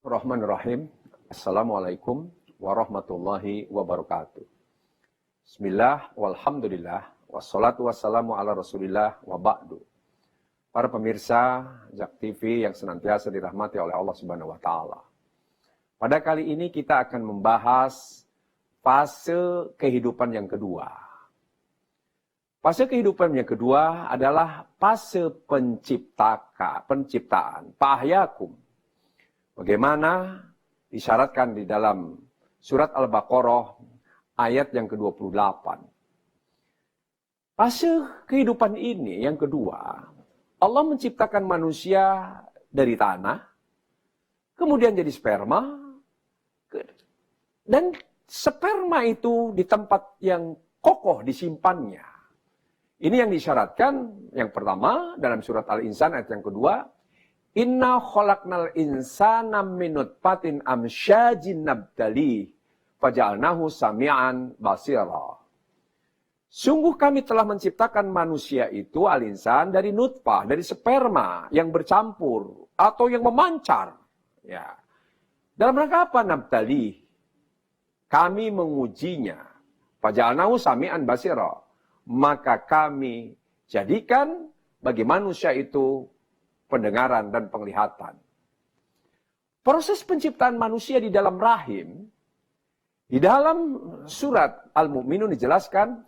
Bismillahirrahmanirrahim. Assalamualaikum warahmatullahi wabarakatuh. Bismillah, walhamdulillah, wassalatu wassalamu ala rasulillah wa ba'du. Para pemirsa JAK TV yang senantiasa dirahmati oleh Allah Subhanahu wa Ta'ala. Pada kali ini kita akan membahas fase kehidupan yang kedua. Fase kehidupan yang kedua adalah fase penciptaan, fahyakum. Bagaimana disyaratkan di dalam surat Al-Baqarah ayat yang ke-28. Fase kehidupan ini yang kedua, Allah menciptakan manusia dari tanah, kemudian jadi sperma, dan sperma itu di tempat yang kokoh disimpannya. Ini yang disyaratkan yang pertama dalam surat Al-Insan ayat yang kedua, Inna khalaqnal insana min nutfatin amsyajin nabtali faja'alnahu sami'an basira. Sungguh kami telah menciptakan manusia itu al-insan dari nutfah, dari sperma yang bercampur atau yang memancar. Ya. Dalam rangka apa nabtali? Kami mengujinya. Faja'alnahu sami'an basira. Maka kami jadikan bagi manusia itu pendengaran dan penglihatan. Proses penciptaan manusia di dalam rahim, di dalam surat Al-Mu'minun dijelaskan,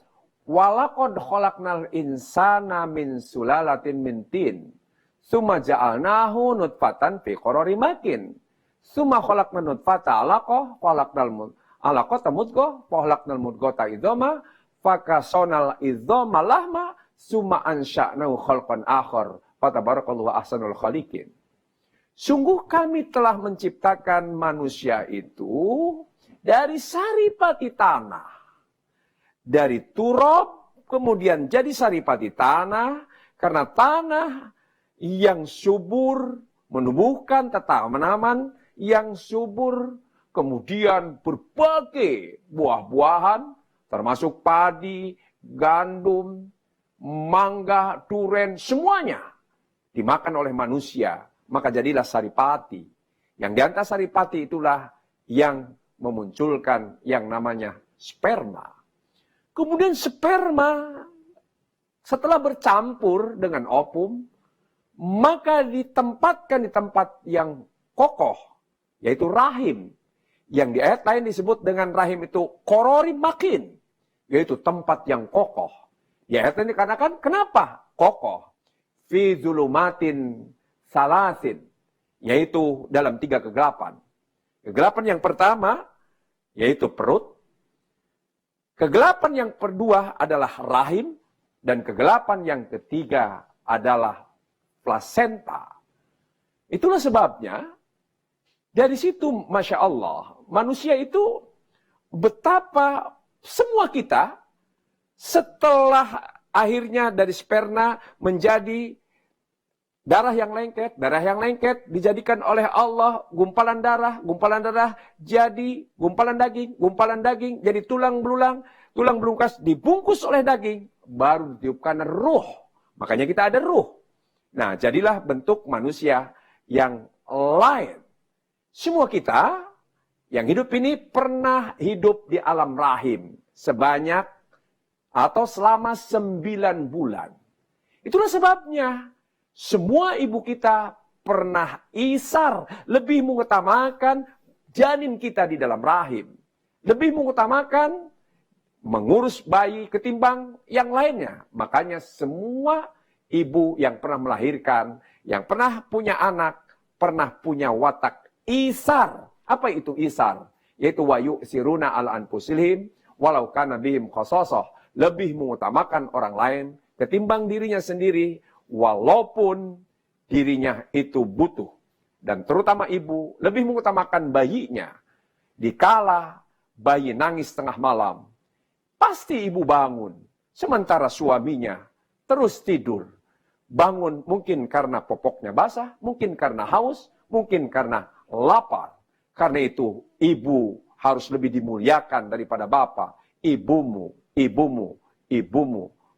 walaqad khalaqnal insana min sulalatin min tin, tsumma ja'alnahu nutfatan fi qararin makin, tsumma khalaqna nutfata 'alaqah, khalaqnal 'alaqata mudghah, khalaqnal mudghata idzama, fakasonal idzama lahma, tsumma ansha'nahu khalqan akhar. Fatabarakallahu ahsanul khaliqin. Sungguh kami telah menciptakan manusia itu dari saripati tanah. Dari turab, kemudian jadi saripati tanah. Karena tanah yang subur menumbuhkan tanaman yang subur. Kemudian berbagai buah-buahan, termasuk padi, gandum, mangga, duren, semuanya dimakan oleh manusia, maka jadilah saripati. Yang di antara saripati itulah yang memunculkan yang namanya sperma. Kemudian sperma setelah bercampur dengan ovum, maka ditempatkan di tempat yang kokoh, yaitu rahim. Yang di ayat lain disebut dengan rahim itu qararin makin, yaitu tempat yang kokoh. Di ayat ini dikatakan kenapa kokoh? Fi zulumatin salasin, yaitu dalam 3 kegelapan. Kegelapan yang pertama, yaitu perut. Kegelapan yang kedua adalah rahim. Dan kegelapan yang ketiga adalah plasenta. Itulah sebabnya, dari situ Masya Allah, manusia itu betapa semua kita, setelah akhirnya dari sperma menjadi darah yang lengket dijadikan oleh Allah gumpalan darah jadi gumpalan daging jadi tulang belulang kas dibungkus oleh daging, baru ditiupkan ruh. Makanya kita ada ruh. Nah, jadilah bentuk manusia yang lain. Semua kita yang hidup ini pernah hidup di alam rahim sebanyak atau selama 9 bulan. Itulah sebabnya semua ibu kita pernah isar, lebih mengutamakan janin kita di dalam rahim. Lebih mengutamakan mengurus bayi ketimbang yang lainnya. Makanya semua ibu yang pernah melahirkan, yang pernah punya anak, pernah punya watak isar. Apa itu isar? Yaitu wayu siruna ala anfusilhim walau kana bihim khasasah. Lebih mengutamakan orang lain ketimbang dirinya sendiri, walaupun dirinya itu butuh. Dan terutama ibu lebih mengutamakan bayinya. Dikala bayi nangis tengah malam, pasti ibu bangun. Sementara suaminya terus tidur. Bangun mungkin karena popoknya basah, mungkin karena haus, mungkin karena lapar. Karena itu ibu harus lebih dimuliakan daripada bapak. Ibumu.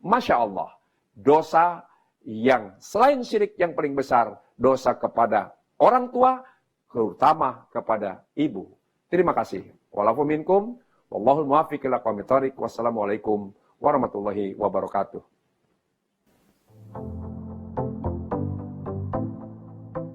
Masya Allah. Dosa yang selain syirik yang paling besar, dosa kepada orang tua, terutama kepada ibu. Terima kasih. Walafu minkum, wallahul muwaffiq ila aqwamit thoriq. Wassalamualaikum warahmatullahi wabarakatuh.